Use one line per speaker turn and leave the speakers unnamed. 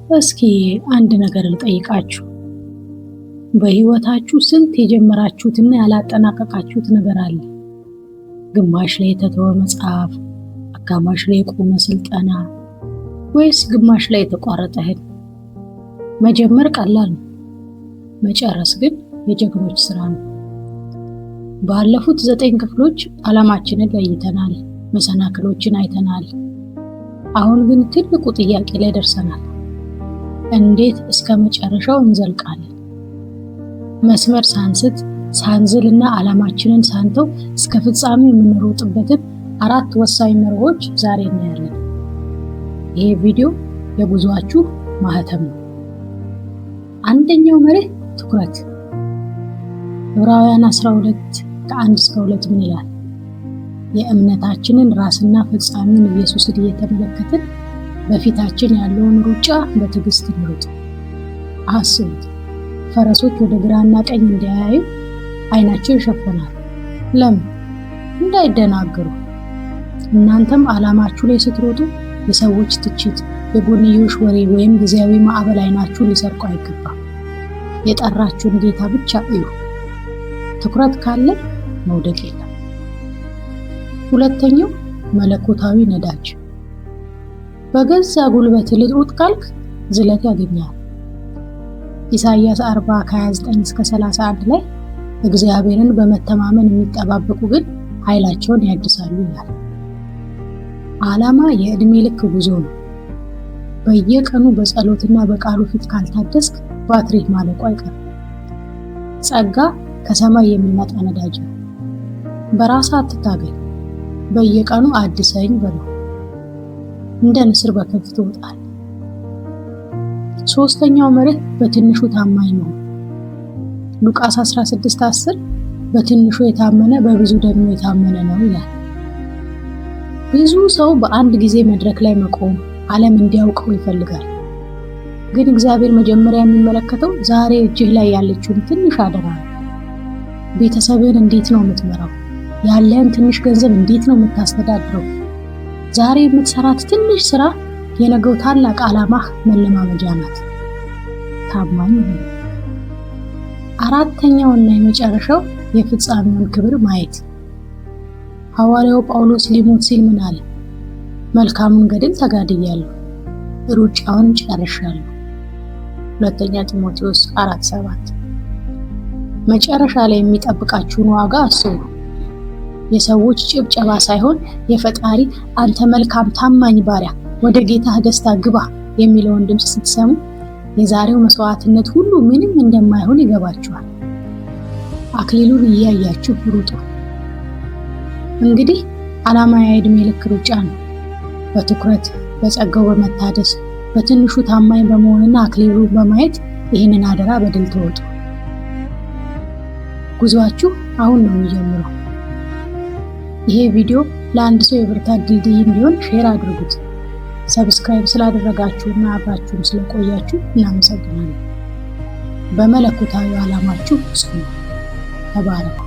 እስኪ አንድ ነገር ልጠይቃችሁ። በህይወታችሁ ስንት የጀመራችሁትና ያላጠናቀቃችሁት ነገር አለ? ግማሽ ላይ የተተወ መጽሐፍ፣ አጋማሽ ላይ የቆመ ስልጠና፣ ወይስ ግማሽ ላይ የተቋረጠ ህልም? መጀመር ቀላል ነው፣ መጨረስ ግን የጀግኖች ስራ ነው። ባለፉት 9 ክፍሎች ዓላማችንን ለይተናል፣ መሰናክሎችን አይተናል። አሁን ግን ትልቁ ጥያቄ ላይ ደርሰናል። እንዴት እስከ መጨረሻው እንዘልቃለን? መስመር ሳንስት ሳንዝልና ዓላማችንን ሳንተው እስከ ፍጻሜ የምንሮጥበትን 4 ወሳኝ መርሆች ዛሬ እናያለን። ይሄ ቪዲዮ የጉዟችሁ ማህተም ነው። አንደኛው መርህ ትኩረት። ዕብራውያን 12:1-2 ምን ይላል? የእምነታችንን ራስና ፍጻሜውን ኢየሱስን እየተመለከትን በፊታችን ያለውን ሩጫ በትዕግስት እንሩጥ። አስቡት፣ ፈረሶች ወደ ግራና ቀኝ እንዲያዩ አይናቸው ይሸፈናል። ለምን? እንዳይደናገሩ። እናንተም ዓላማችሁ ላይ ስትሮጡ የሰዎች ትችት፣ የጎንዮሽ ወሬ ወይም ጊዜያዊ ማዕበል አይናችሁን ሊሰርቁ አይገባም። የጠራችሁን ጌታ ብቻ እዩ። ትኩረት ካለ መውደቅ የለም። ሁለተኛው መለኮታዊ ነዳጅ። በገዛ ጉልበት ልሩጥ ካልክ ዝለት ያገኛል። ኢሳይያስ 40:29-31 ላይ እግዚአብሔርን በመተማመን የሚጠባበቁ ግን ኃይላቸውን ያድሳሉ ይላል። ዓላማ የዕድሜ ልክ ጉዞ ነው። በየቀኑ በጸሎትና በቃሉ ፊት ካልታደስክ ባትሪ ማለቁ አይቀርም። ጸጋ ከሰማይ የሚመጣ ነዳጅ ነው። በራስህ አትታገል። በየቀኑ አድሰኝ በለው። እንደ ንስር በክንፍ ትወጣለህ። ሶስተኛው መርህ በትንሹ ታማኝ ነው። ሉቃስ 16:10 በትንሹ የታመነ በብዙ ደግሞ የታመነ ነው ይላል። ብዙ ሰው በአንድ ጊዜ መድረክ ላይ መቆም፣ ዓለም እንዲያውቀው ይፈልጋል። ግን እግዚአብሔር መጀመሪያ የሚመለከተው ዛሬ እጅህ ላይ ያለችውን ትንሽ አደራ ነው። ቤተሰብህን እንዴት ነው የምትመራው? ያለህን ትንሽ ገንዘብ እንዴት ነው የምታስተዳድረው? ዛሬ የምትሰራት ትንሽ ስራ የነገው ታላቅ ዓላማህ መለማመጃ ናት። ታማኝ ሁን። አራተኛውና የመጨረሻው የፍጻሜውን ክብር ማየት። ሐዋርያው ጳውሎስ ሊሞት ሲል ምን አለ? መልካሙን ገድል ተጋድያለሁ፣ ሩጫውን ጨርሻለሁ። 2 ጢሞቴዎስ 4:7። መጨረሻ ላይ የሚጠብቃችሁን ዋጋ አስቡ። የሰዎች ጭብጨባ ሳይሆን የፈጣሪ አንተ መልካም ታማኝ ባሪያ ወደ ጌታህ ደስታ ግባ የሚለውን ድምፅ ስትሰሙ የዛሬው መስዋዕትነት ሁሉ ምንም እንደማይሆን ይገባችኋል። አክሊሉን እያያችሁ ሩጡ። እንግዲህ ዓላማ የዕድሜ ልክ ሩጫ ነው። በትኩረት በጸጋው በመታደስ በትንሹ ታማኝ በመሆንና አክሊሉን በማየት ይህንን አደራ በድል ተወጡ። ጉዟችሁ አሁን ነው የሚጀምረው። ይሄ ቪዲዮ ለአንድ ሰው የብርታት ድልድይ እንዲሆን ሼር አድርጉት። ሰብስክራይብ ስላደረጋችሁና አብራችሁን ስለቆያችሁ እናመሰግናለን። በመለኮታዊ ዓላማችሁ ጽኑ። ተባረኩ።